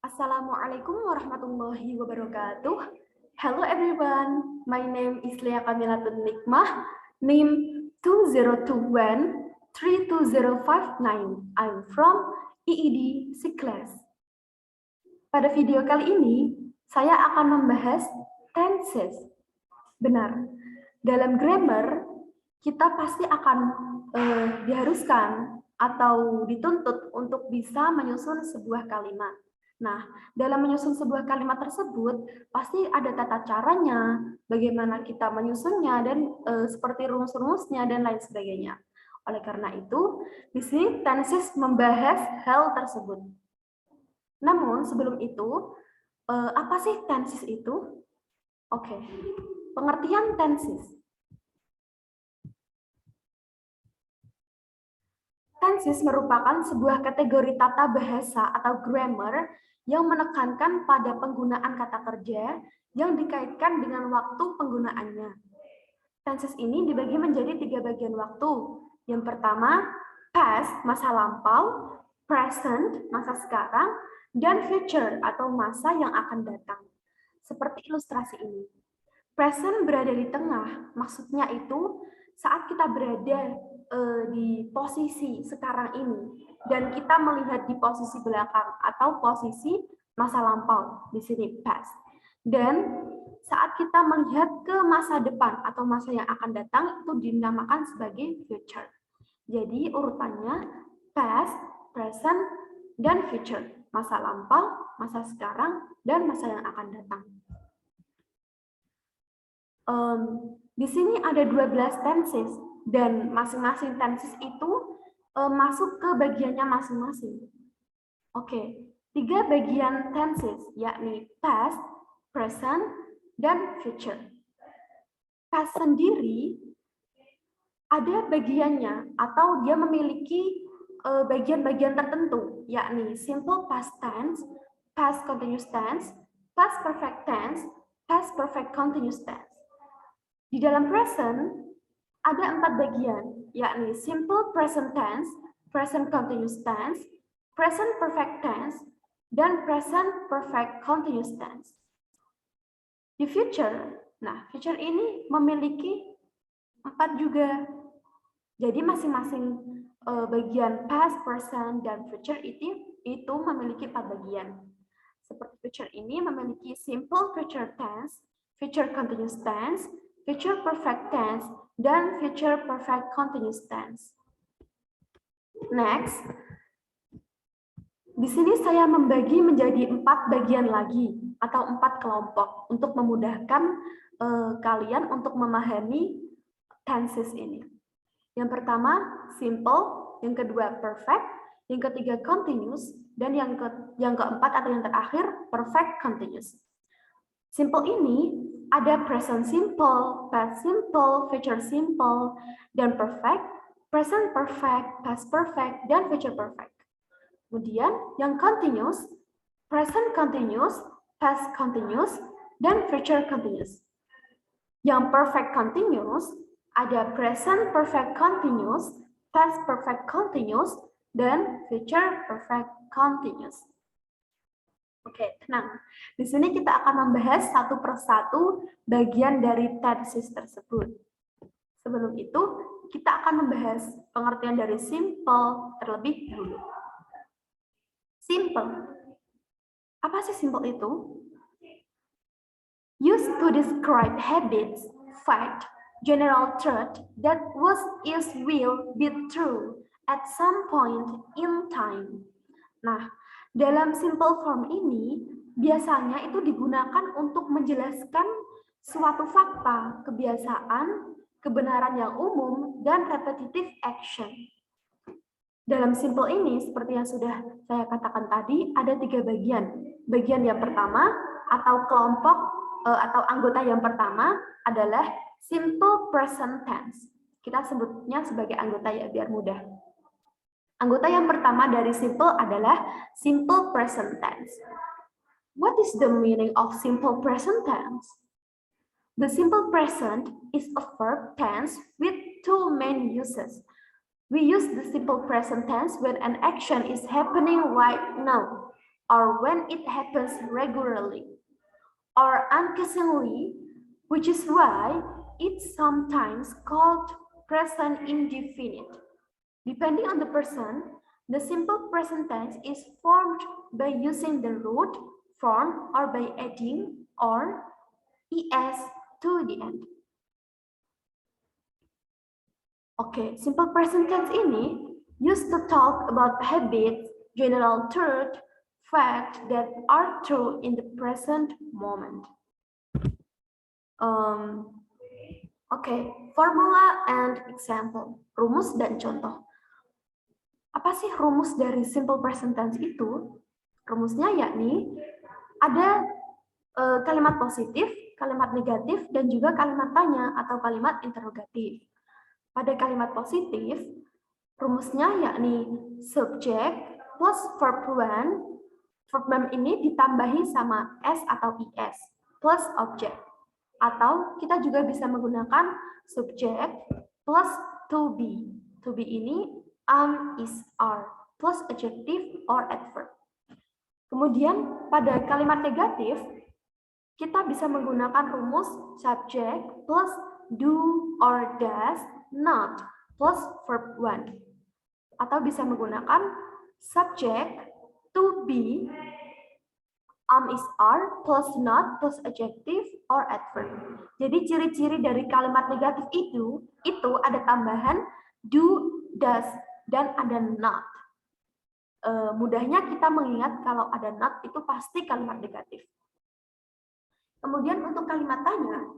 Assalamualaikum warahmatullahi wabarakatuh. Hello everyone, my name is Lia Kamilatun Nikmah, NIM 202132059. I'm from EED Siklas. Pada video kali ini, saya akan membahas tenses. Benar, dalam grammar kita pasti akan diharuskan atau dituntut untuk bisa menyusun sebuah kalimat. Nah, dalam menyusun sebuah kalimat tersebut, pasti ada tata caranya, bagaimana kita menyusunnya, dan seperti rumus-rumusnya, dan lain sebagainya. Oleh karena itu, di sini tenses membahas hal tersebut. Namun, sebelum itu, apa sih tenses itu? Oke, pengertian tenses. Tenses merupakan sebuah kategori tata bahasa atau grammar yang menekankan pada penggunaan kata kerja yang dikaitkan dengan waktu penggunaannya. Tenses ini dibagi menjadi 3 bagian waktu. Yang pertama, past, masa lampau, present, masa sekarang, dan future atau masa yang akan datang. Seperti ilustrasi ini. Present berada di tengah, maksudnya itu saat kita berada di posisi sekarang ini dan kita melihat di posisi belakang atau posisi masa lampau, di sini past. Dan saat kita melihat ke masa depan atau masa yang akan datang, itu dinamakan sebagai future. Jadi urutannya past, present, dan future. Masa lampau, masa sekarang, dan masa yang akan datang. Di sini ada 12 tenses dan masing-masing tenses itu masuk ke bagiannya masing-masing. Oke, 3 bagian tenses yakni past, present, dan future. Past sendiri ada bagiannya atau dia memiliki bagian-bagian tertentu yakni simple past tense, past continuous tense, past perfect tense, past perfect continuous tense. Di dalam present ada 4 bagian, yakni simple present tense, present continuous tense, present perfect tense, dan present perfect continuous tense. Di future, nah future ini memiliki 4 juga. Jadi masing-masing bagian past, present, dan future itu memiliki 4 bagian. Seperti future ini memiliki simple future tense, future continuous tense, future perfect tense, dan future perfect continuous tense. Next, di sini saya membagi menjadi 4 bagian lagi atau 4 kelompok untuk memudahkan kalian untuk memahami tenses ini. Yang pertama simple, yang kedua perfect, yang ketiga continuous, dan yang keempat atau yang terakhir perfect continuous. Simple ini ada present simple, past simple, future simple, dan perfect, present perfect, past perfect, dan future perfect. Kemudian yang continuous, present continuous, past continuous, dan future continuous. Yang perfect continuous ada present perfect continuous, past perfect continuous, dan future perfect continuous. Oke, tenang. Di sini kita akan membahas satu persatu bagian dari tenses tersebut. Sebelum itu, kita akan membahas pengertian dari simple terlebih dahulu. Simple. Apa sih simple itu? Used to describe habits, fact, general truth that is will be true at some point in time. Nah, dalam simple form ini, biasanya itu digunakan untuk menjelaskan suatu fakta, kebiasaan, kebenaran yang umum, dan repetitive action. Dalam simple ini, seperti yang sudah saya katakan tadi, ada 3 bagian. Bagian yang pertama, atau kelompok, atau anggota yang pertama adalah simple present tense. Kita sebutnya sebagai anggota ya, biar mudah. Anggota yang pertama dari simple adalah simple present tense. What is the meaning of simple present tense? The simple present is a verb tense with 2 main uses. We use the simple present tense when an action is happening right now, or when it happens regularly, or unceasingly, which is why it's sometimes called present indefinite. Depending on the person, the simple present tense is formed by using the root form or by adding or es to the end. Oke, simple present tense ini used to talk about habits, general truth, facts that are true in the present moment. Oke, formula and example, rumus dan contoh. Apa sih rumus dari simple present tense itu? Rumusnya yakni ada kalimat positif, kalimat negatif, dan juga kalimat tanya atau kalimat interrogatif. Pada kalimat positif, rumusnya yakni subject plus verb 1. Verb 1 ini ditambahi sama s atau is plus object. Atau kita juga bisa menggunakan subject plus to be. To be ini am, is, are plus adjective or adverb. Kemudian pada kalimat negatif, kita bisa menggunakan rumus subject plus do or does not plus verb 1. Atau bisa menggunakan subject to be am, is, are plus not plus adjective or adverb. Jadi ciri-ciri dari kalimat negatif itu ada tambahan do, does, dan ada not. Mudahnya kita mengingat kalau ada not itu pasti kalimat negatif. Kemudian untuk kalimat tanya,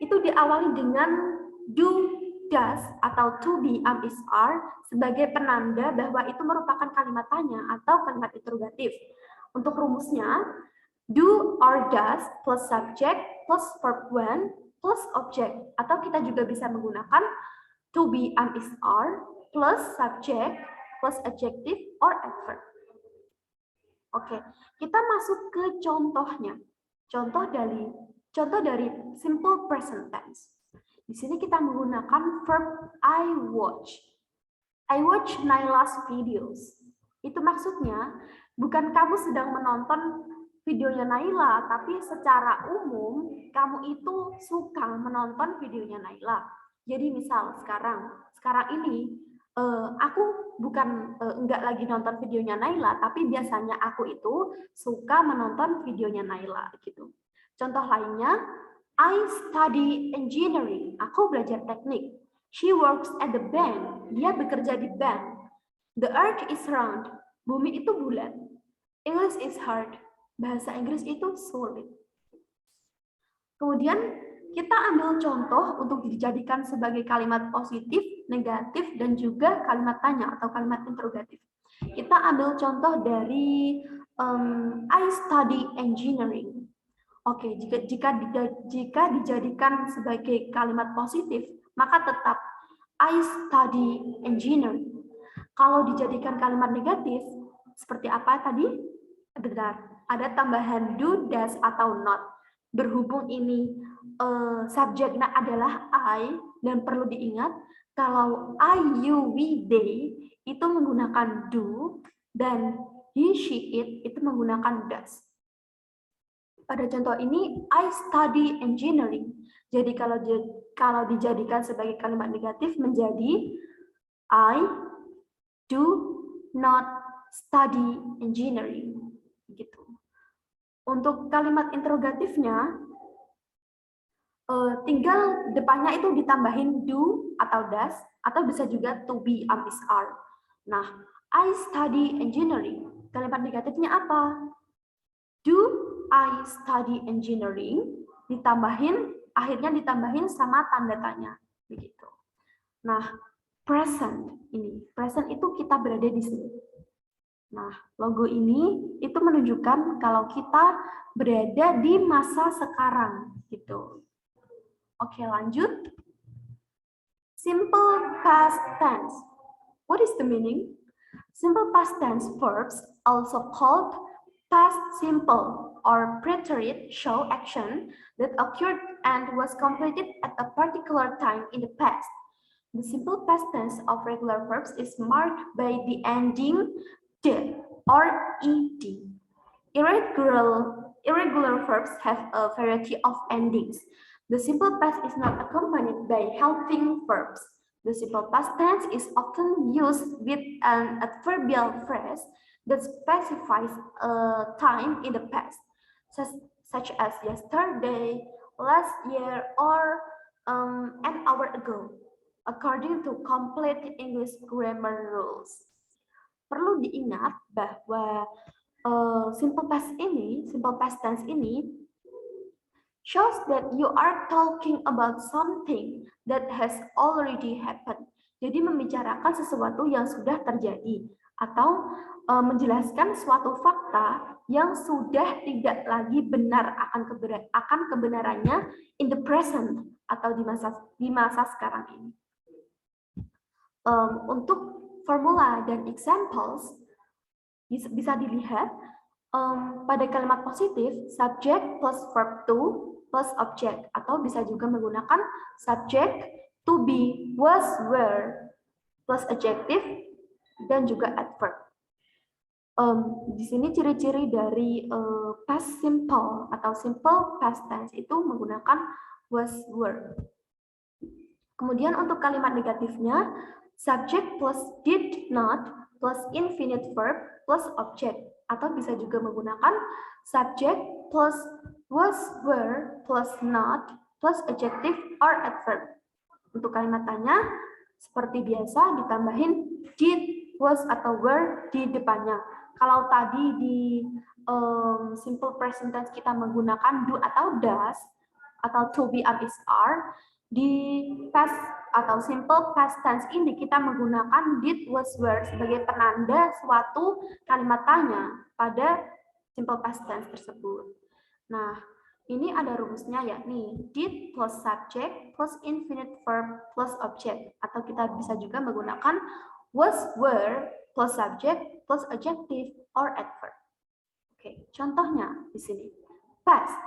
itu diawali dengan do, does, atau to be, am, is, are sebagai penanda bahwa itu merupakan kalimat tanya atau kalimat interrogatif. Untuk rumusnya, do or does plus subject plus verb 1 plus object. Atau kita juga bisa menggunakan to be, am, is, are plus subject plus adjective or adverb. Oke, kita masuk ke contohnya. Contoh dari simple present tense. Di sini kita menggunakan verb I watch. I watch Naila's videos. Itu maksudnya bukan kamu sedang menonton videonya Naila, tapi secara umum kamu itu suka menonton videonya Naila. Jadi misal sekarang ini aku bukan enggak lagi nonton videonya Naila, tapi biasanya aku itu suka menonton videonya Naila gitu. Contoh lainnya, I study engineering. Aku belajar teknik. She works at the bank. Dia bekerja di bank. The earth is round. Bumi itu bulat. English is hard. Bahasa Inggris itu sulit. Kemudian kita ambil contoh untuk dijadikan sebagai kalimat positif, negatif, dan juga kalimat tanya atau kalimat interrogatif. Kita ambil contoh dari I study engineering. Oke, jika dijadikan sebagai kalimat positif, maka tetap I study engineering. Kalau dijadikan kalimat negatif, seperti apa tadi? Benar, ada tambahan do, does, atau not. Berhubung ini subjeknya adalah I, dan perlu diingat, kalau I, you, we, they, itu menggunakan do, dan he, she, it, itu menggunakan does. Pada contoh ini, I study engineering. Jadi kalau dijadikan sebagai kalimat negatif menjadi I do not study engineering. Gitu. Untuk kalimat interrogatifnya, tinggal depannya itu ditambahin do atau does, atau bisa juga to be, am, is, are. Nah, I study engineering. Kalimat negatifnya apa? Do I study engineering, akhirnya ditambahin sama tanda tanya, begitu. Nah, present itu kita berada di sini. Nah, logo ini itu menunjukkan kalau kita berada di masa sekarang, gitu. Oke, lanjut. Simple past tense. What is the meaning? Simple past tense verbs, also called past simple or preterite, show action that occurred and was completed at a particular time in the past. The simple past tense of regular verbs is marked by the ending "-d" or "ed". Irregular verbs have a variety of endings. The simple past is not accompanied by helping verbs. The simple past tense is often used with an adverbial phrase that specifies a time in the past, such as yesterday, last year, or an hour ago, according to complete English grammar rules. Perlu diingat bahwa simple past tense ini shows that you are talking about something that has already happened. Jadi membicarakan sesuatu yang sudah terjadi atau menjelaskan suatu fakta yang sudah tidak lagi benar akan kebenarannya in the present atau di masa sekarang ini. Untuk formula dan examples bisa dilihat pada kalimat positif subject plus verb to plus object, atau bisa juga menggunakan subject, to be, was, were plus adjective dan juga adverb. Di sini ciri-ciri dari past simple atau simple past tense itu menggunakan was, were. Kemudian untuk kalimat negatifnya subject plus did not plus infinite verb plus object, atau bisa juga menggunakan subject plus was, were plus not plus adjective or adverb. Untuk kalimat tanya seperti biasa ditambahin did, was atau were di depannya. Kalau tadi di simple present tense kita menggunakan do atau does atau to be, am, is, are, di past atau simple past tense ini kita menggunakan did, was, were sebagai penanda suatu kalimat tanya pada simple past tense tersebut. Nah, ini ada rumusnya yakni did plus subject plus infinite verb plus object, atau kita bisa juga menggunakan was, were plus subject plus adjective or adverb. Oke, contohnya di sini. Past.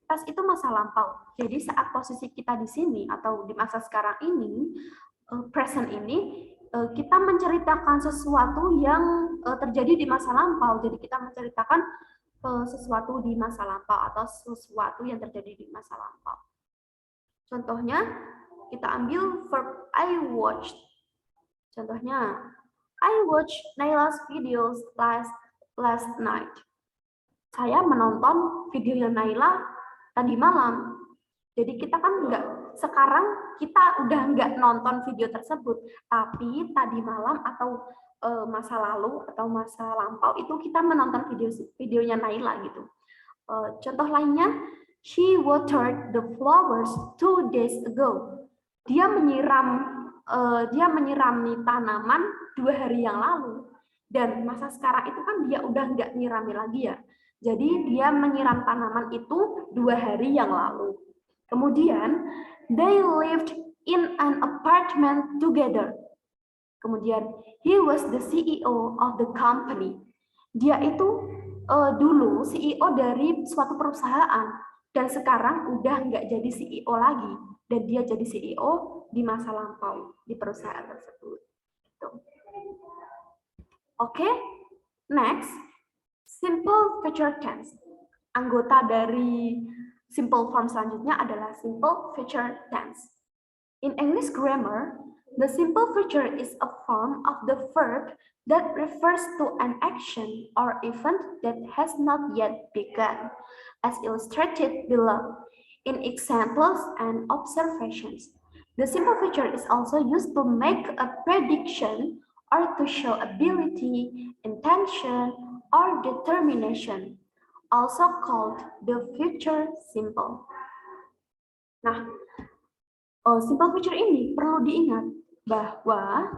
Past itu masa lampau. Jadi saat posisi kita di sini atau di masa sekarang ini, present ini, kita menceritakan sesuatu yang terjadi di masa lampau. Jadi kita menceritakan sesuatu di masa lampau atau sesuatu yang terjadi di masa lampau. Contohnya, kita ambil verb I watched. Contohnya, I watched Naila's videos last night. Saya menonton videonya Naila tadi malam. Jadi kita kan sekarang kita udah nggak nonton video tersebut, tapi tadi malam atau masa lalu atau masa lampau itu kita menonton videonya Naila gitu. Contoh lainnya, she watered the flowers 2 days ago. Dia menyirami tanaman 2 hari yang lalu. Dan masa sekarang itu kan dia udah nggak nyirami lagi ya. Jadi dia menyiram tanaman itu 2 hari yang lalu. Kemudian, they lived in an apartment together. Kemudian, he was the CEO of the company. Dia itu dulu CEO dari suatu perusahaan, dan sekarang udah nggak jadi CEO lagi. Dan dia jadi CEO di masa lampau di perusahaan tersebut. Oke, next, simple future tense. Anggota dari simple form selanjutnya adalah simple future tense. In English grammar, the simple future is a form of the verb that refers to an action or event that has not yet begun, as illustrated below. In examples and observations, the simple future is also used to make a prediction or to show ability, intention, or determination, also called the future simple. Nah, simple future ini perlu diingat bahwa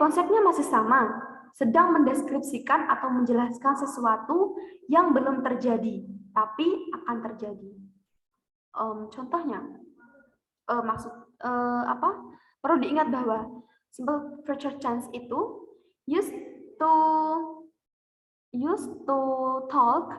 konsepnya masih sama, sedang mendeskripsikan atau menjelaskan sesuatu yang belum terjadi, tapi akan terjadi. Contohnya, perlu diingat bahwa simple future tense itu used to talk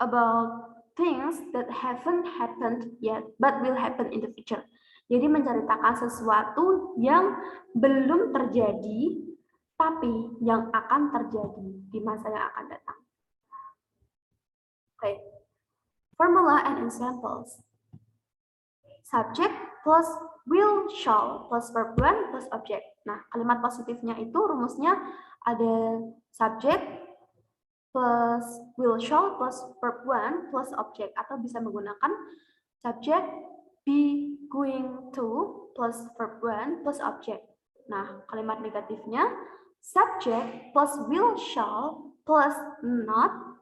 about things that haven't happened yet but will happen in the future. Jadi menceritakan sesuatu yang belum terjadi tapi yang akan terjadi di masa yang akan datang. Okay. Formula and examples. Subject plus will, shall plus verb one plus object. Nah, kalimat positifnya itu rumusnya ada subject plus will, shall plus verb one plus object, atau bisa menggunakan subject be, going to plus verb one plus object. Nah, kalimat negatifnya subject plus will, shall plus not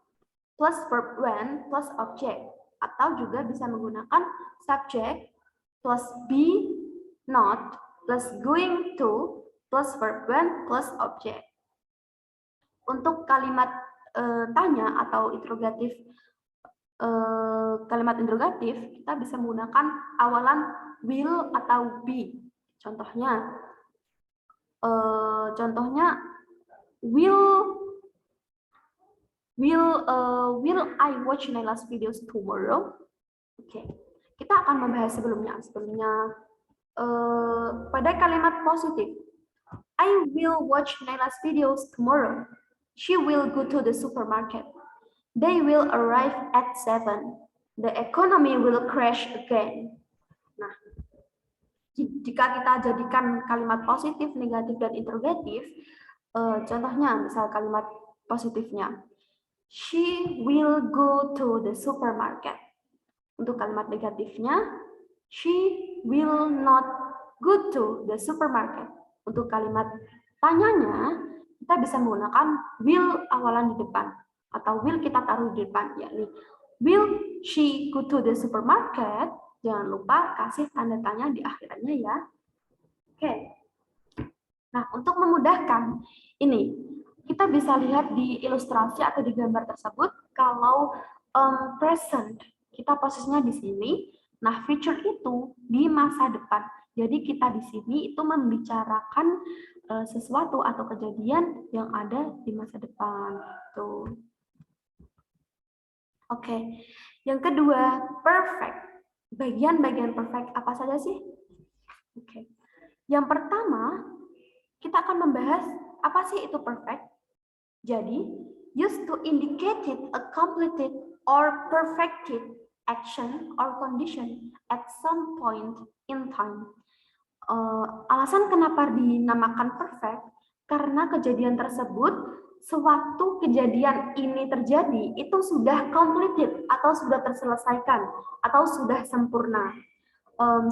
plus verb when plus object, atau juga bisa menggunakan subject plus be, not plus going to plus verb when plus object. Untuk kalimat tanya atau interrogatif, kalimat interrogatif kita bisa menggunakan awalan will atau be. Contohnya will I watch Naila's videos tomorrow? Oke, kita akan membahas sebelumnya. Pada kalimat positif, I will watch Naila's videos tomorrow. She will go to the supermarket. They will arrive at 7. The economy will crash again. Nah, jika kita jadikan kalimat positif, negatif, dan interrogatif, contohnya misal kalimat positifnya, she will go to the supermarket. Untuk kalimat negatifnya, she will not go to the supermarket. Untuk kalimat tanyanya, kita bisa menggunakan will awalan di depan, atau will kita taruh di depan, yakni will she go to the supermarket? Jangan lupa kasih tanda tanya di akhirannya ya. Oke. Nah, untuk memudahkan ini, kita bisa lihat di ilustrasi atau di gambar tersebut, kalau present, kita posisinya di sini. Nah, future itu di masa depan. Jadi kita di sini itu membicarakan sesuatu atau kejadian yang ada di masa depan. Tuh. Oke. Yang kedua, perfect. Bagian-bagian perfect apa saja sih? Oke. Yang pertama, kita akan membahas apa sih itu perfect. Jadi, used to indicate a completed or perfected action or condition at some point in time. Alasan kenapa dinamakan perfect, karena kejadian tersebut, sewaktu kejadian ini terjadi, itu sudah completed atau sudah terselesaikan atau sudah sempurna.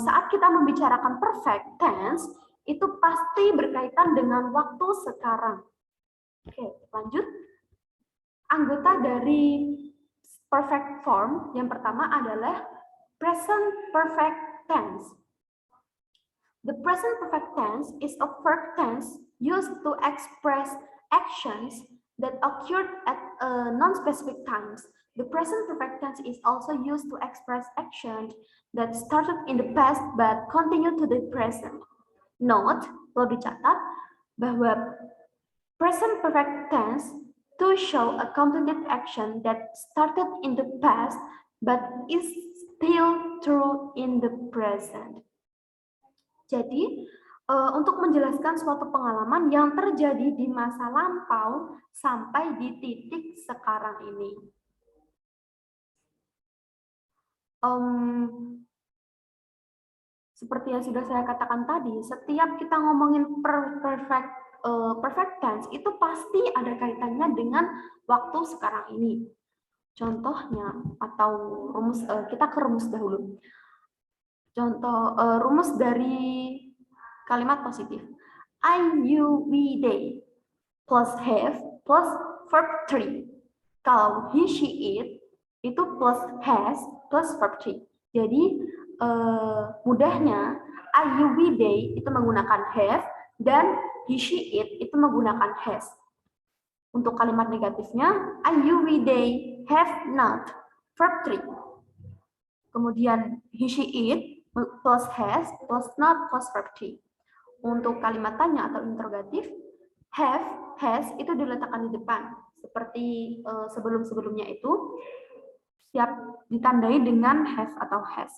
Saat kita membicarakan perfect tense, itu pasti berkaitan dengan waktu sekarang. Oke, lanjut. Anggota dari perfect form yang pertama adalah present perfect tense. The present perfect tense is a verb tense used to express actions that occurred at non-specific times. The present perfect tense is also used to express actions that started in the past but continue to the present. Note, perlu dicatat bahwa present perfect tense to show a completed action that started in the past but is still true in the present. Jadi, untuk menjelaskan suatu pengalaman yang terjadi di masa lampau sampai di titik sekarang ini. Seperti yang sudah saya katakan tadi, setiap kita ngomongin perfect tense itu pasti ada kaitannya dengan waktu sekarang ini. Contohnya atau rumus, kita ke rumus dahulu. Contoh rumus dari kalimat positif. I, you, we, they plus have plus verb 3. Kalau he, she, it itu plus has plus verb 3. Jadi mudahnya I, you, we, they itu menggunakan have dan he, she, it itu menggunakan has. Untuk kalimat negatifnya I, you, we, they have not verb 3. Kemudian he, she, it plus has plus not plus verb 3. Untuk kalimat tanya atau interrogatif, have, has itu diletakkan di depan. Seperti sebelum-sebelumnya itu siap ditandai dengan have atau has.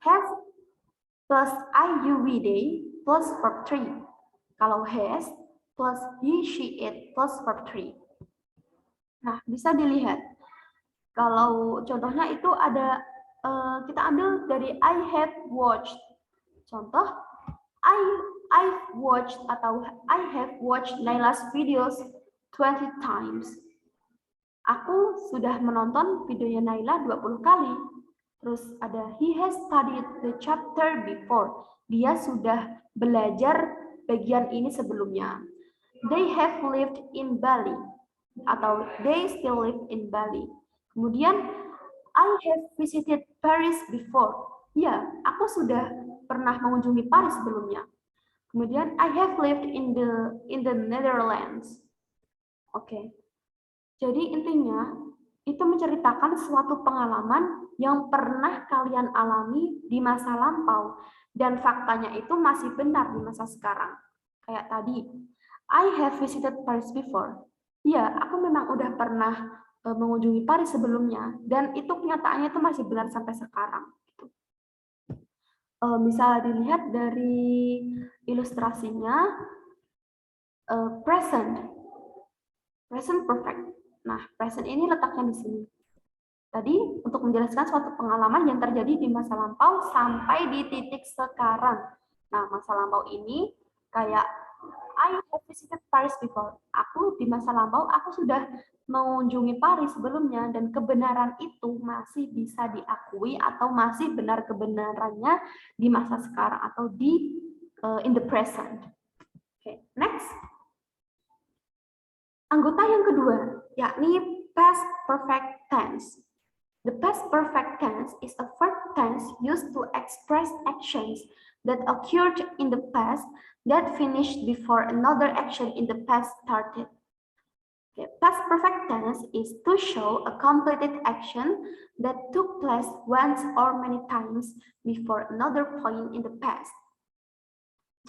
Have plus I, you, we, they plus verb 3. Kalau has plus he, she, it plus verb 3. Nah, bisa dilihat. Kalau contohnya itu ada, kita ambil dari I have watched. Contoh, I've watched atau I have watched Naila's videos 20 times. Aku sudah menonton videonya Naila 20 kali. Terus ada he has studied the chapter before. Dia sudah belajar bagian ini sebelumnya. They have lived in Bali atau they still live in Bali. Kemudian I have visited Paris before. Ya, aku sudah pernah mengunjungi Paris sebelumnya. Kemudian I have lived in the Netherlands. Oke. Jadi intinya itu menceritakan suatu pengalaman yang pernah kalian alami di masa lampau dan faktanya itu masih benar di masa sekarang. Kayak tadi, I have visited Paris before. Ya, aku memang udah pernah mengunjungi Paris sebelumnya dan itu kenyataannya itu masih benar sampai sekarang. Bisa dilihat dari ilustrasinya, present perfect. Nah, present ini letaknya di sini. Tadi untuk menjelaskan suatu pengalaman yang terjadi di masa lampau sampai di titik sekarang. Nah, masa lampau ini kayak I have visited Paris before. Aku di masa lampau, aku sudah mengunjungi Paris sebelumnya dan kebenaran itu masih bisa diakui atau masih benar kebenarannya di masa sekarang atau di in the present. Okay, next. Anggota yang kedua, yakni past perfect tense. The past perfect tense is a verb tense used to express actions that occurred in the past that finished before another action in the past started. Okay. Past perfect tense is to show a completed action that took place once or many times before another point in the past.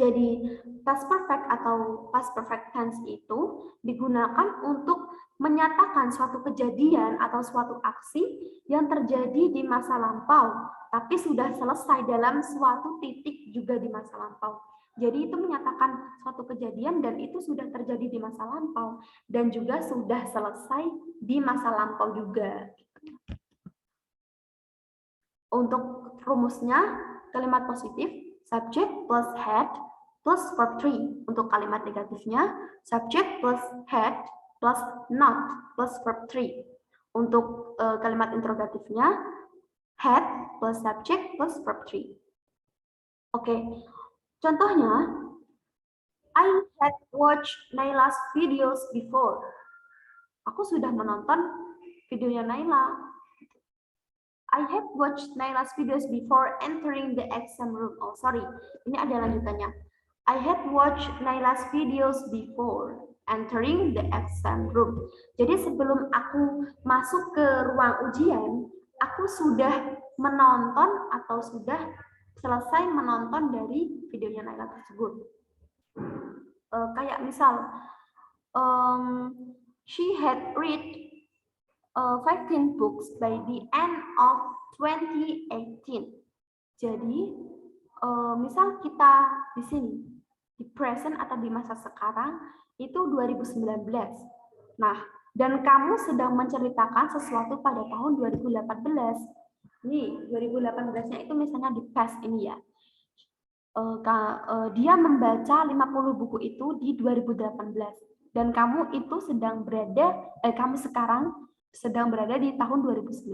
Jadi, past perfect atau past perfect tense itu digunakan untuk menyatakan suatu kejadian atau suatu aksi yang terjadi di masa lampau, tapi sudah selesai dalam suatu titik juga di masa lampau. Jadi itu menyatakan suatu kejadian dan itu sudah terjadi di masa lampau dan juga sudah selesai di masa lampau juga. Untuk rumusnya, kalimat positif, subject plus had plus verb 3. Untuk kalimat negatifnya, subject plus had plus not plus verb 3. Untuk kalimat interrogatifnya, had plus subject plus verb 3. Oke, contohnya, I had watched Naila's videos before. Aku sudah menonton videonya Naila. I have watched Naila's videos before entering the exam room. Oh, sorry. Ini ada lanjutannya. I had watched Naila's videos before entering the exam room. Jadi sebelum aku masuk ke ruang ujian, aku sudah menonton atau sudah selesai menonton dari videonya Naila tersebut. Kayak misal, she had read 15 books by the end of 2018. Jadi, misal kita di sini, di present atau di masa sekarang, itu 2019. Nah, dan kamu sedang menceritakan sesuatu pada tahun 2018. Nih, 2018-nya itu misalnya di past ini ya. Dia membaca 50 buku itu di 2018. Dan kamu itu sedang berada, kamu sekarang sedang berada di tahun 2019.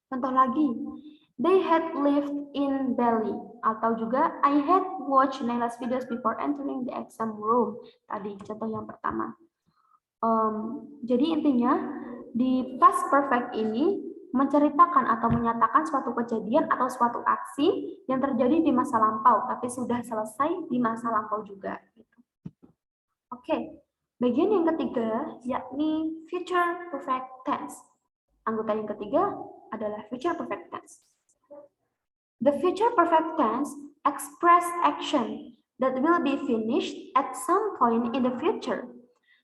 Contoh lagi, they had lived in Bali, atau juga I had watched Naila's videos before entering the exam room. Tadi contoh yang pertama. Jadi intinya di past perfect ini menceritakan atau menyatakan suatu kejadian atau suatu aksi yang terjadi di masa lampau, tapi sudah selesai di masa lampau juga. Oke. Bagian yang ketiga, yakni future perfect tense. Anggota yang ketiga adalah future perfect tense. The future perfect tense express action that will be finished at some point in the future.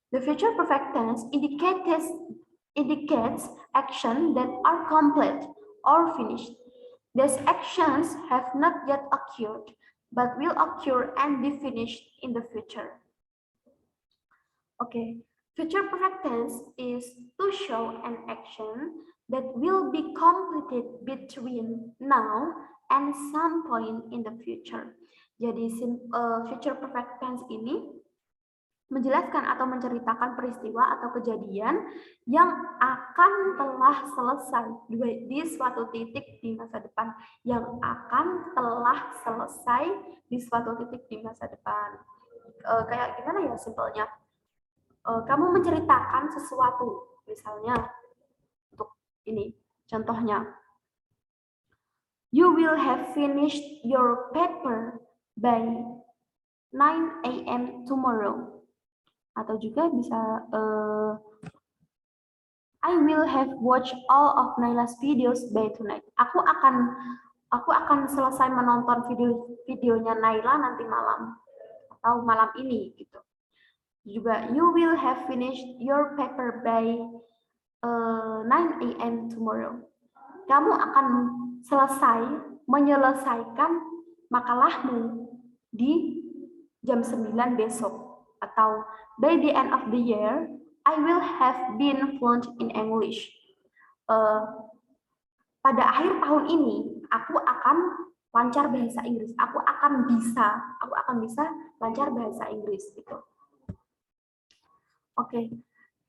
The future perfect tense indicates action that are complete or finished. These actions have not yet occurred, but will occur and be finished in the future. Oke, Future perfect tense is to show an action that will be completed between now and some point in the future. Jadi future perfect tense ini menjelaskan atau menceritakan peristiwa atau kejadian yang akan telah selesai di suatu titik di masa depan, yang akan telah selesai di suatu titik di masa depan. Kayak gimana ya simpelnya? Kamu menceritakan sesuatu, misalnya untuk ini contohnya, you will have finished your paper by 9 a.m. tomorrow. Atau juga bisa I will have watched all of Naila's videos by tonight. Aku akan selesai menonton videonya Naila nanti malam atau malam ini gitu. Juga you will have finished your paper by 9 a.m. tomorrow. Kamu akan menyelesaikan makalahmu di jam 9 besok. Atau by the end of the year, I will have been fluent in English. Pada akhir tahun ini, aku akan lancar bahasa Inggris. Aku akan bisa lancar bahasa Inggris gitu. Oke.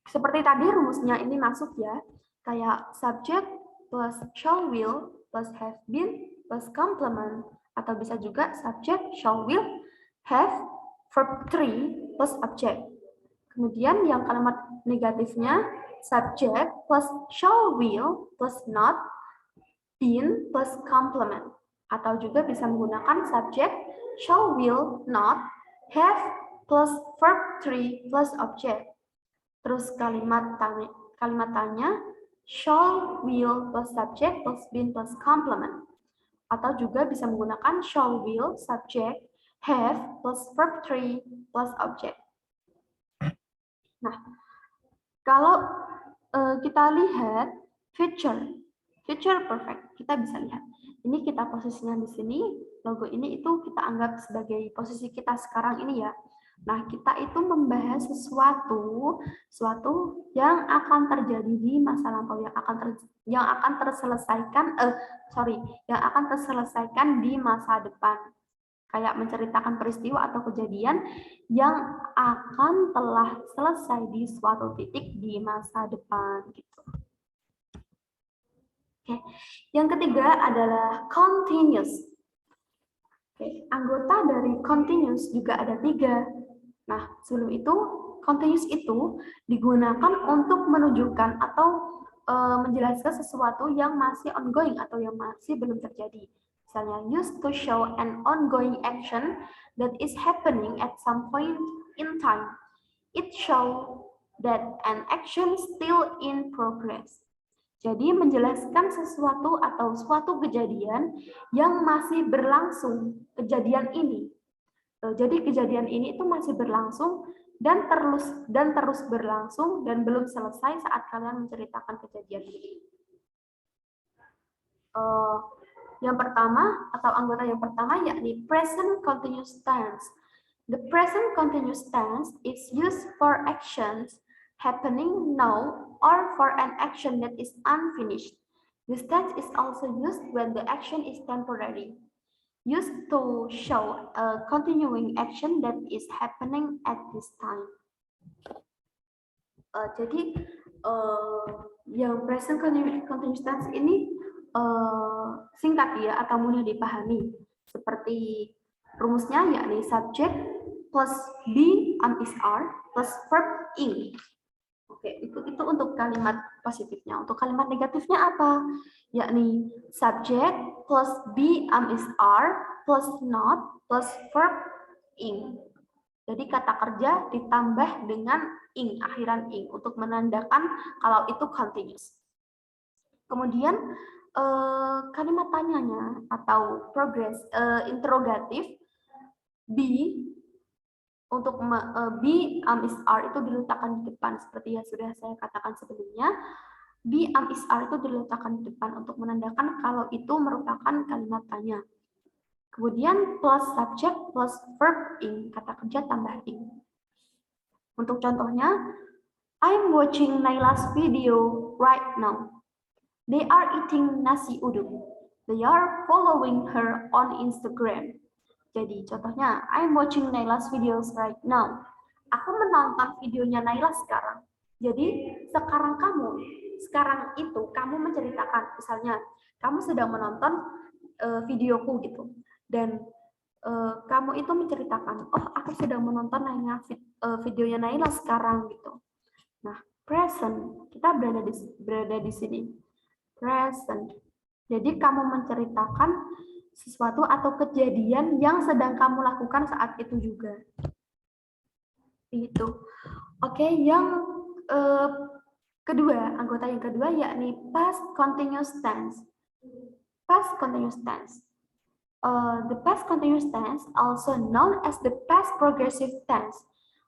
Seperti tadi rumusnya ini masuk ya. Kayak subject plus shall will plus have been plus complement, atau bisa juga subject shall will have verb 3 plus object. Kemudian yang kalimat negatifnya subject plus shall will plus not been plus complement, atau juga bisa menggunakan subject shall will not have plus verb 3 plus object. Terus kalimat tanya shall will plus subject plus been plus complement, atau juga bisa menggunakan shall will subject have plus verb 3 plus object. Nah, kalau kita lihat future perfect, kita bisa lihat. Ini kita posisinya di sini, logo ini itu kita anggap sebagai posisi kita sekarang ini ya. Nah, kita itu membahas sesuatu yang akan terjadi di masa lampau, yang akan terselesaikan di masa depan. Kayak menceritakan peristiwa atau kejadian yang akan telah selesai di suatu titik di masa depan gitu. Oke. Yang ketiga adalah continuous. Oke. Anggota dari continuous juga ada 3. Nah, sebelum itu continuous itu digunakan untuk menunjukkan atau menjelaskan sesuatu yang masih ongoing atau yang masih belum terjadi. Misalnya, used to show an ongoing action that is happening at some point in time. It shows that an action still in progress. Jadi menjelaskan sesuatu atau suatu kejadian yang masih berlangsung. Kejadian ini. Jadi kejadian ini itu masih berlangsung dan terus berlangsung dan belum selesai saat kalian menceritakan kejadian ini. Yang pertama atau anggota yang pertama yakni present continuous tense. The present continuous tense is used for actions happening now or for an action that is unfinished. This tense is also used when the action is temporary, used to show a continuing action that is happening at this time. Jadi yang present continuous tense ini singkat ya atau mudah dipahami, seperti rumusnya yakni subject plus be is are plus verb ing. Oke, itu untuk kalimat positifnya. Untuk kalimat negatifnya apa? Yakni subject plus be is are plus not plus verb ing. Jadi kata kerja ditambah dengan ing, akhiran ing untuk menandakan kalau itu continuous. Kemudian kalimat tanyanya atau progress interrogatif be untuk be is are itu diletakkan di depan seperti yang sudah saya katakan sebelumnya. Be is are itu diletakkan di depan untuk menandakan kalau itu merupakan kalimat tanya. Kemudian plus subject plus verb ing, kata kerja tambah ing. Untuk contohnya, I'm watching Naila's video right now. They are eating nasi uduk. They are following her on Instagram. Jadi contohnya, I'm watching Naila's videos right now. Aku menonton videonya Naila sekarang. Jadi sekarang itu kamu menceritakan, misalnya kamu sedang menonton videoku gitu, dan kamu itu menceritakan, oh aku sedang menonton videonya Naila sekarang gitu. Nah, present, kita berada di sini. Present. Jadi kamu menceritakan sesuatu atau kejadian yang sedang kamu lakukan saat itu juga. Itu. Oke, yang anggota yang kedua yakni past continuous tense. Past continuous tense. The past continuous tense, also known as the past progressive tense,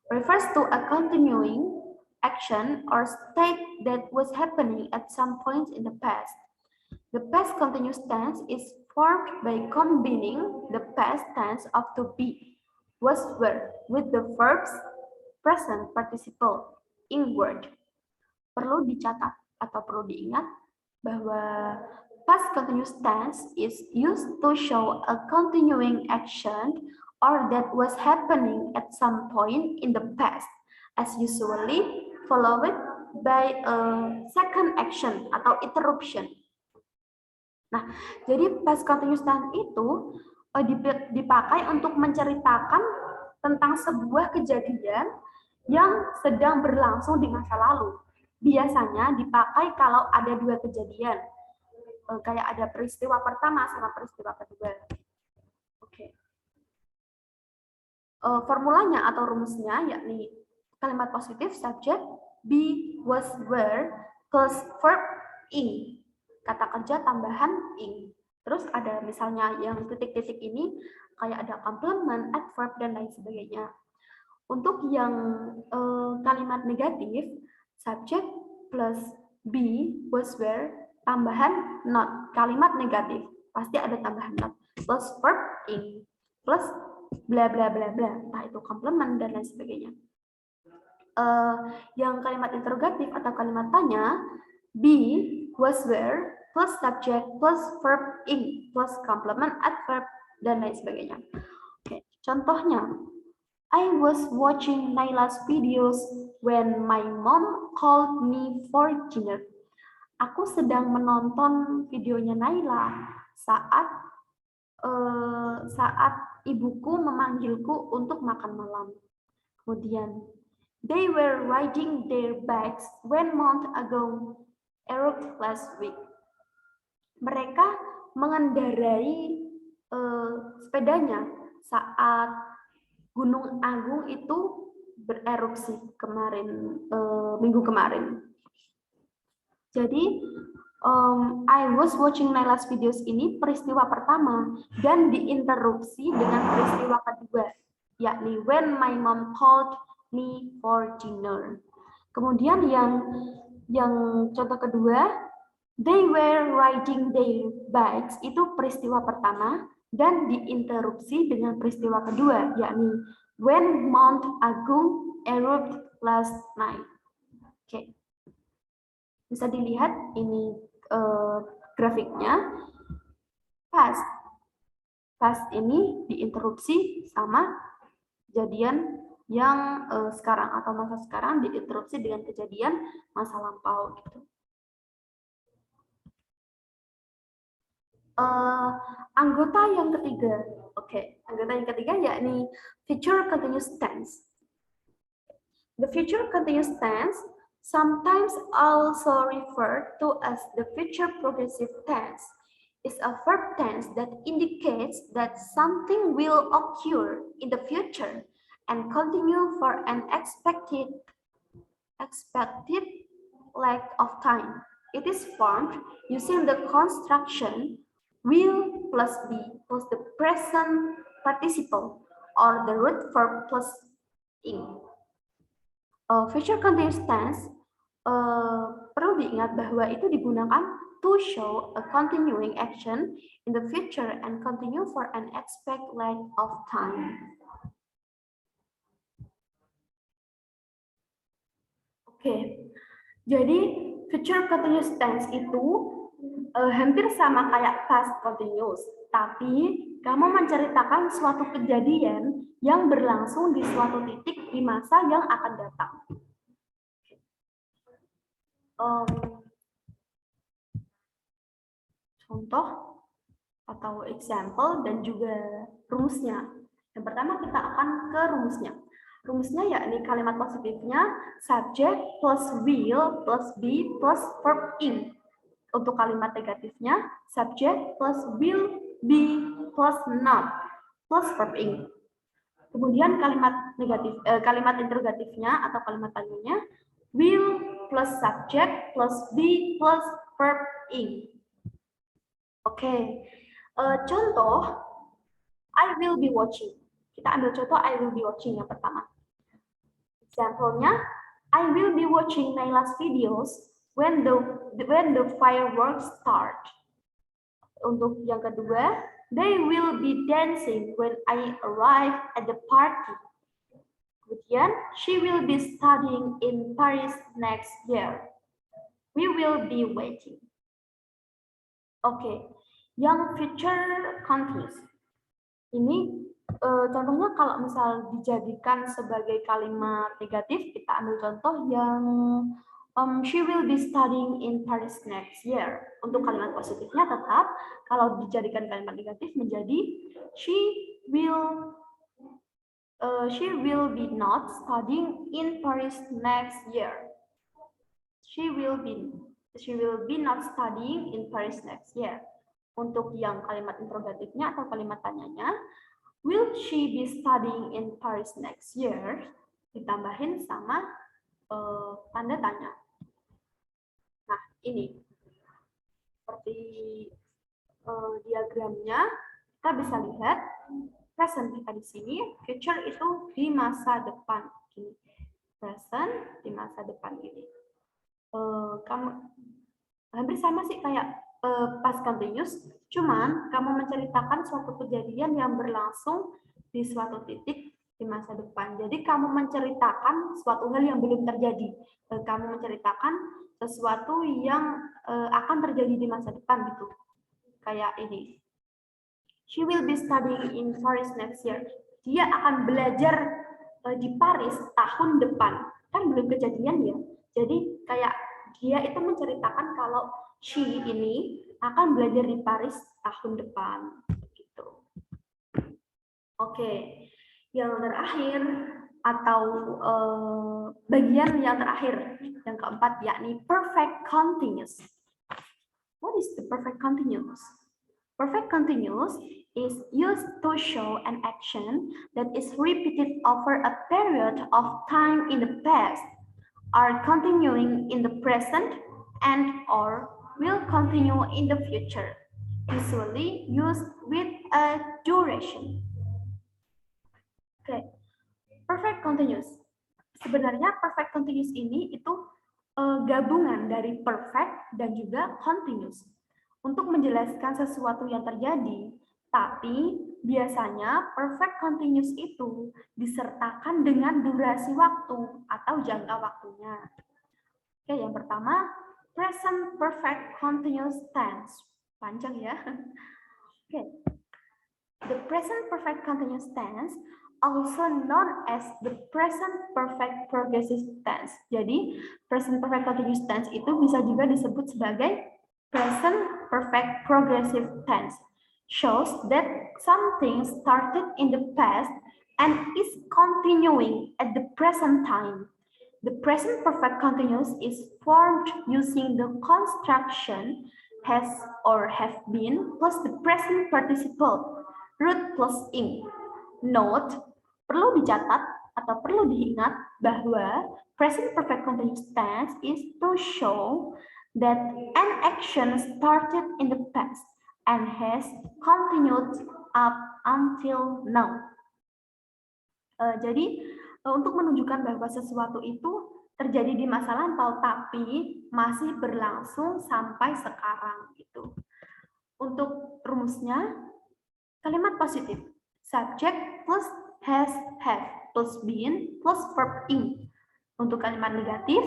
refers to a continuing action or state that was happening at some point in the past. The past continuous tense is formed by combining the past tense of to be, was, were with the verbs present participle in word. Perlu dicatat atau perlu diingat bahwa past continuous tense is used to show a continuing action or that was happening at some point in the past, as usually followed by a second action atau interruption. Nah, jadi past continuous tense itu dipakai untuk menceritakan tentang sebuah kejadian yang sedang berlangsung di masa lalu. Biasanya dipakai kalau ada dua kejadian, kayak ada peristiwa pertama sama peristiwa kedua. Oke. Formulanya atau rumusnya yakni kalimat positif subject be, was, were plus verb ing, kata kerja tambahan ing. Terus ada misalnya yang titik-titik ini kayak ada complement, adverb dan lain sebagainya. Untuk yang kalimat negatif, subject plus be, was, were, tambahan not, kalimat negatif pasti ada tambahan not, plus verb ing, plus bla bla bla bla, entah itu complement dan lain sebagainya. Yang kalimat interrogatif atau kalimat tanya, be, was, were, plus subject, plus verb ing, plus complement, adverb dan lain sebagainya. Oke, contohnya, I was watching Naila's videos when my mom called me for dinner. Aku sedang menonton videonya Naila saat ibuku memanggilku untuk makan malam. Kemudian, they were riding their bikes when Mount Agung erupted last week. Mereka mengendarai sepedanya saat Gunung Agung itu bererupsi minggu kemarin. Jadi I was watching Naila's videos ini peristiwa pertama dan diinterupsi dengan peristiwa kedua, yakni when my mom called me for dinner. Kemudian yang contoh kedua, they were riding their bikes, itu peristiwa pertama dan diinterupsi dengan peristiwa kedua, yakni when Mount Agung erupted last night. Oke. Bisa dilihat ini grafiknya. Past ini diinterupsi sama kejadian yang sekarang atau masa sekarang diinterupsi dengan kejadian masa lampau gitu. Anggota yang ketiga, anggota yang ketiga yakni future continuous tense. The future continuous tense, sometimes also referred to as the future progressive tense, is a verb tense that indicates that something will occur in the future and continue for an expected length of time. It is formed using the construction will plus be plus the present participle or the root verb plus ing. Future continuous tense perlu diingat bahwa itu digunakan to show a continuing action in the future and continue for an expected length of time. Oke, jadi future continuous tense itu hampir sama kayak past continuous, tapi kamu menceritakan suatu kejadian yang berlangsung di suatu titik di masa yang akan datang. Contoh atau example dan juga rumusnya. Yang pertama kita akan ke rumusnya. Rumusnya yakni kalimat positifnya subject plus will plus be plus verb ing. Untuk kalimat negatifnya subject plus will be plus not plus verb ing. Kemudian kalimat negatif, kalimat interrogatifnya atau kalimat tanyanya will plus subject plus be plus verb ing. Oke, contoh I will be watching. Kita ambil contoh I will be watching yang pertama. Example-nya, I will be watching Naila's videos when the fireworks start. Untuk yang kedua, they will be dancing when I arrive at the party. Kemudian, she will be studying in Paris next year. We will be waiting. Oke, yang future continuous. Ini contohnya kalau misal dijadikan sebagai kalimat negatif, kita ambil contoh yang she will be studying in Paris next year. Untuk kalimat positifnya tetap, kalau dijadikan kalimat negatif menjadi she will be not studying in Paris next year. She will be not studying in Paris next year. Untuk yang kalimat interrogatifnya atau kalimat tanyanya, will she be studying in Paris next year? Ditambahin sama tanda tanya. Nah, ini seperti diagramnya, kita bisa lihat present kita di sini, future itu di masa depan. Gini. Present di masa depan ini. Kamu hampir sama sih kayak past continuous, cuman kamu menceritakan suatu kejadian yang berlangsung di suatu titik di masa depan. Jadi kamu menceritakan suatu hal yang belum terjadi. Kamu menceritakan sesuatu yang akan terjadi di masa depan gitu. Kayak ini. She will be studying in Paris next year. Dia akan belajar di Paris tahun depan. Kan belum kejadian ya. Jadi kayak dia itu menceritakan kalau she ini akan belajar di Paris tahun depan gitu. Oke, yang terakhir atau bagian yang terakhir yang keempat yakni perfect continuous. What is the perfect continuous? Perfect continuous is used to show an action that is repeated over a period of time in the past, are continuing in the present, and or will continue in the future, usually used with a duration. Oke, perfect continuous. Sebenarnya perfect continuous ini itu gabungan dari perfect dan juga continuous untuk menjelaskan sesuatu yang terjadi. Tapi biasanya perfect continuous itu disertakan dengan durasi waktu atau jangka waktunya. Oke, yang pertama present perfect continuous tense. Panjang ya. Oke. The present perfect continuous tense also known as the present perfect progressive tense. Jadi, present perfect continuous tense itu bisa juga disebut sebagai present perfect progressive tense. Shows that something started in the past and is continuing at the present time. The present perfect continuous is formed using the construction has or have been plus the present participle, root plus ing. Note, perlu dicatat atau perlu diingat bahwa present perfect continuous tense is to show that an action started in the past and has continued up until now. Jadi, untuk menunjukkan bahwa sesuatu itu terjadi di masa lampau, tapi masih berlangsung sampai sekarang. Gitu. Untuk rumusnya, kalimat positif. Subject plus has, have, plus been, plus verb ing. Untuk kalimat negatif,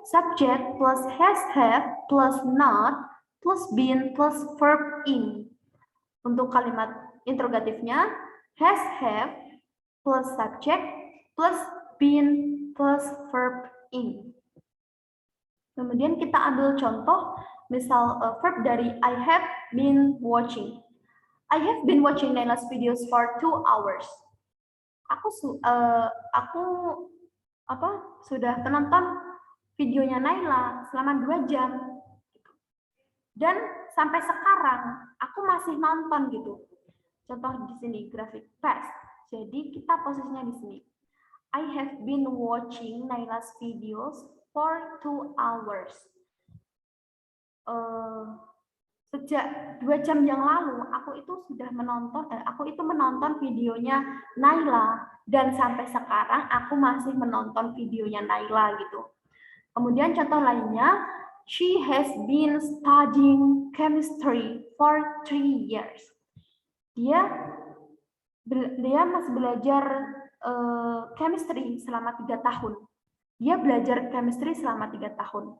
subject plus has have plus not plus been plus verb in. Untuk kalimat interrogatifnya, has have plus subject plus been plus verb in. Kemudian kita ambil contoh, misal verb dari I have been watching. I have been watching Naila's videos for 2 hours. Aku sudah menonton videonya Naila selama 2 jam. Dan sampai sekarang aku masih nonton gitu. Contoh di sini grafik past. Jadi kita posisinya di sini. I have been watching Naila's videos for 2 hours. Sejak 2 jam yang lalu aku itu menonton videonya Naila, dan sampai sekarang aku masih menonton videonya Naila gitu. Kemudian contoh lainnya, she has been studying chemistry for 3 years. Dia masih belajar chemistry selama 3 tahun. Dia belajar chemistry selama 3 tahun.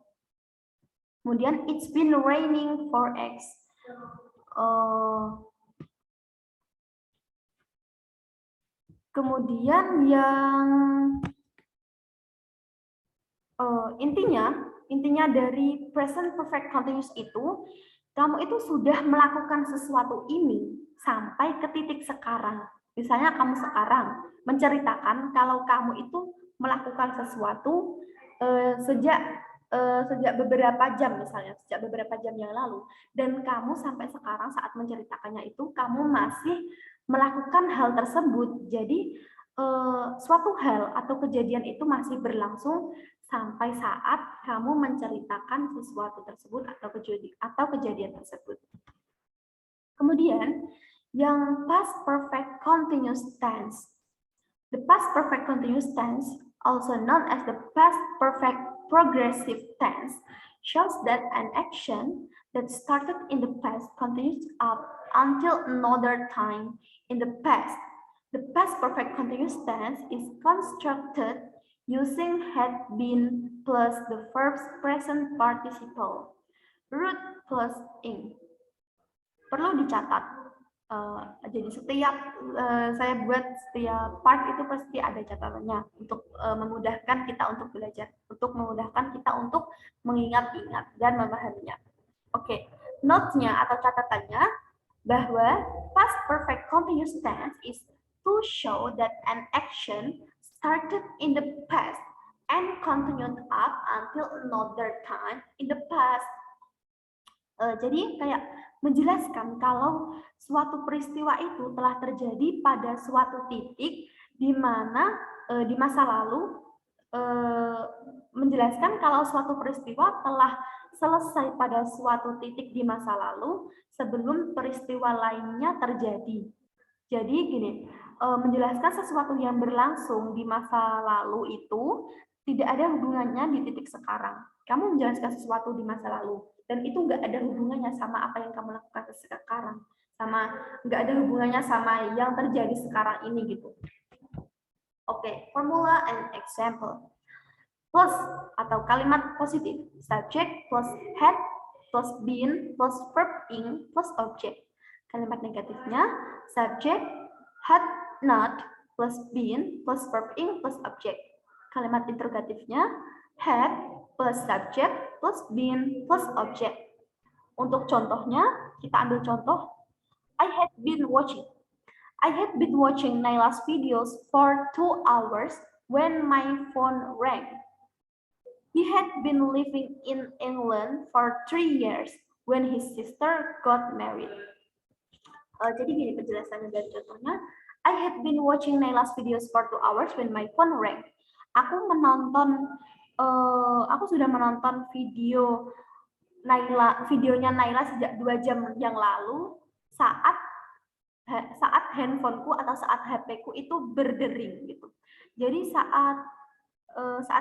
Kemudian it's been raining for X. Kemudian yang intinya dari present perfect continuous itu, kamu itu sudah melakukan sesuatu ini sampai ke titik sekarang. Misalnya kamu sekarang menceritakan kalau kamu itu melakukan sesuatu sejak beberapa jam, misalnya sejak beberapa jam yang lalu, dan kamu sampai sekarang saat menceritakannya itu kamu masih melakukan hal tersebut. Jadi suatu hal atau kejadian itu masih berlangsung sampai saat kamu menceritakan sesuatu tersebut atau kejadian tersebut. Kemudian yang past perfect continuous tense. The past perfect continuous tense, also known as the past perfect progressive tense, shows that an action that started in the past continues up until another time in the past. The past perfect continuous tense is constructed using had been plus the verb's present participle, root plus ing. Perlu dicatat. Jadi setiap saya buat setiap part itu pasti ada catatannya untuk memudahkan kita untuk belajar, untuk memudahkan kita untuk mengingat-ingat dan memahaminya. Oke, note-nya atau catatannya bahwa past perfect continuous tense is to show that an action started in the past and continued up until another time in the past. Jadi kayak menjelaskan kalau suatu peristiwa itu telah terjadi pada suatu titik di mana di masa lalu, menjelaskan kalau suatu peristiwa telah selesai pada suatu titik di masa lalu sebelum peristiwa lainnya terjadi. Jadi gini, menjelaskan sesuatu yang berlangsung di masa lalu itu tidak ada hubungannya di titik sekarang. Kamu menjelaskan sesuatu di masa lalu, dan itu nggak ada hubungannya sama apa yang kamu lakukan sekarang, nggak ada hubungannya sama yang terjadi sekarang ini gitu. Oke, formula and example. Plus atau kalimat positif, subject plus had plus been plus verb ing plus object. Kalimat negatifnya, subject had not plus been plus verb ing plus object. Kalimat interrogatifnya, had plus subject plus been plus object. Untuk contohnya, kita ambil contoh, I had been watching Naila's videos for 2 hours when my phone rang. He had been living in England for 3 years when his sister got married. Jadi gini penjelasannya dari contohnya, I had been watching Naila's videos for 2 hours when my phone rang. Aku sudah menonton videonya Naila sejak 2 jam yang lalu saat handphoneku atau saat HP-ku itu berdering gitu. Jadi saat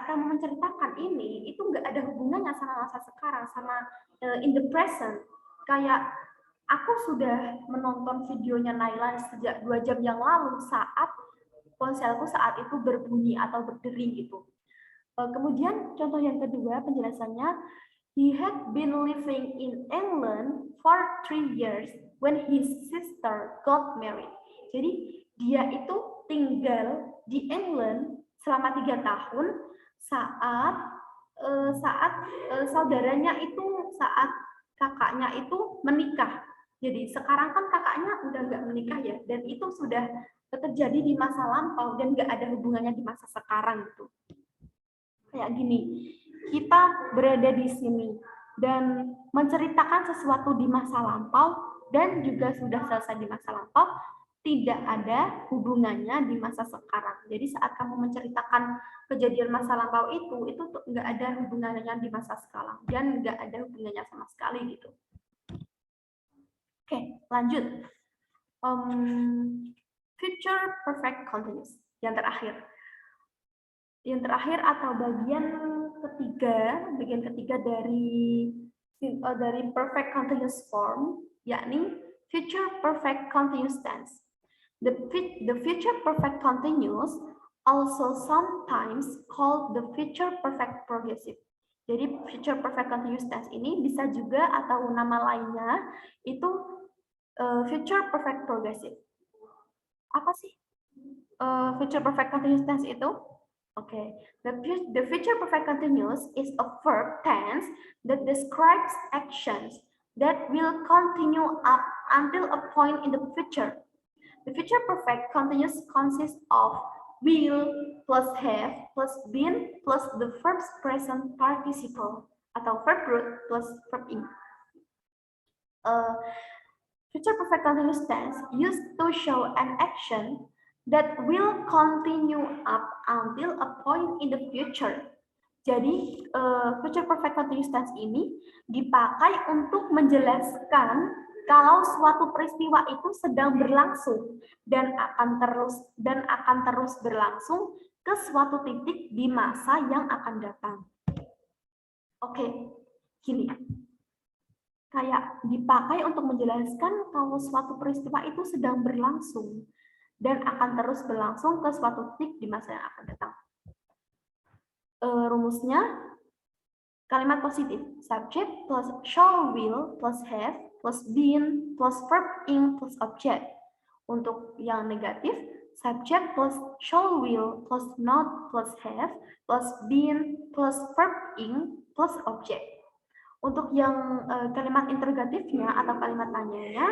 kamu menceritakan ini, itu nggak ada hubungannya sama masa sekarang, sama in the present. Kayak aku sudah menonton videonya Naila sejak 2 jam yang lalu saat ponselku saat itu berbunyi atau berdering gitu. Kemudian contoh yang kedua penjelasannya, he had been living in England for 3 years when his sister got married. Jadi dia itu tinggal di England selama 3 tahun saat saat kakaknya itu menikah. Jadi sekarang kan kakaknya udah nggak menikah ya, dan itu sudah terjadi di masa lampau dan nggak ada hubungannya di masa sekarang gitu. Kayak gini, kita berada di sini dan menceritakan sesuatu di masa lampau dan juga sudah selesai di masa lampau, tidak ada hubungannya di masa sekarang. Jadi saat kamu menceritakan kejadian masa lampau itu tuh nggak ada hubungannya di masa sekarang dan nggak ada hubungannya sama sekali gitu. Oke, lanjut. Future perfect continuous. Yang terakhir atau bagian ketiga dari perfect continuous form, yakni future perfect continuous tense. The future perfect continuous also sometimes called the future perfect progressive. Jadi future perfect continuous tense ini bisa juga atau nama lainnya itu future perfect progressive. Apa sih future perfect continuous tense itu? Okay, the future perfect continuous is a verb tense that describes actions that will continue up until a point in the future. The future perfect continuous consists of will plus have plus been plus the verb's present participle atau verb root plus verb in. Future perfect continuous tense used to show an action that will continue up until a point in the future. Jadi, future perfect continuous tense ini dipakai untuk menjelaskan kalau suatu peristiwa itu sedang berlangsung dan akan terus berlangsung ke suatu titik di masa yang akan datang. Oke, gini. Kayak dipakai untuk menjelaskan kalau suatu peristiwa itu sedang berlangsung dan akan terus berlangsung ke suatu titik di masa yang akan datang. Rumusnya kalimat positif, subject plus shall, will plus have plus been plus verb in plus object. Untuk yang negatif, subject plus shall, will plus not plus have plus been plus verb in plus object. Untuk yang kalimat interrogatifnya atau kalimat tanyanya,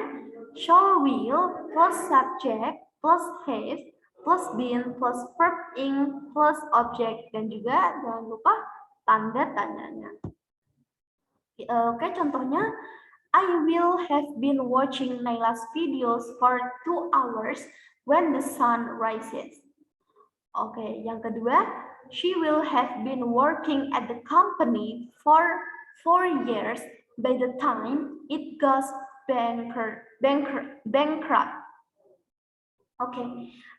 shall, will plus subject plus have plus been plus verb in plus object, dan juga jangan lupa tanda tanyanya. Oke, contohnya, I will have been watching Naila's videos for 2 hours when the sun rises. Oke, yang kedua, she will have been working at the company for 4 years by the time it goes bankrupt.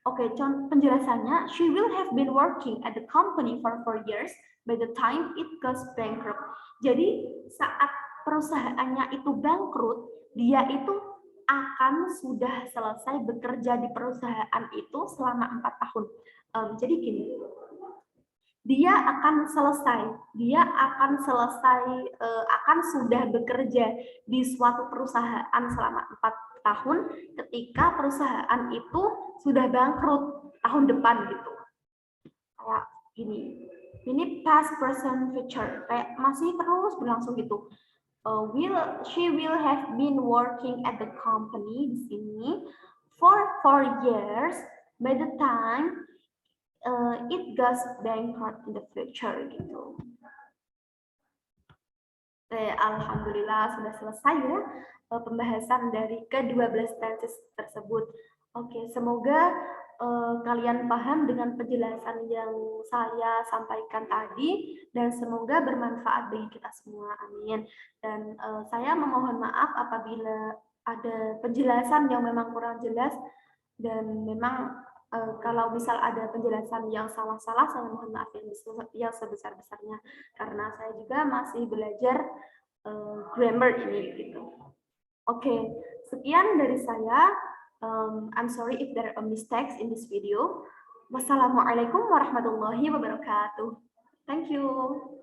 Oke, penjelasannya, she will have been working at the company for 4 years by the time it goes bankrupt. Jadi saat perusahaannya itu bangkrut, dia itu akan sudah selesai bekerja di perusahaan itu selama 4 tahun. Jadi gini, dia akan sudah bekerja di suatu perusahaan selama 4 tahun ketika perusahaan itu sudah bangkrut tahun depan gitu. Kayak gini. Ini past, present, future. Kayak masih terus berlangsung gitu. She will have been working at the company di sini for 4 years by the time it goes bankrupt in the future gitu. Alhamdulillah sudah selesai ya pembahasan dari ke-12 tenses tersebut. Oke, semoga kalian paham dengan penjelasan yang saya sampaikan tadi dan semoga bermanfaat bagi kita semua. Amin. Dan saya memohon maaf apabila ada penjelasan yang memang kurang jelas dan memang kalau misal ada penjelasan yang salah-salah, saya mohon maaf yang sebesar-besarnya karena saya juga masih belajar grammar ini gitu. Oke, sekian dari saya. I'm sorry if there are mistakes in this video. Wassalamualaikum warahmatullahi wabarakatuh. Thank you.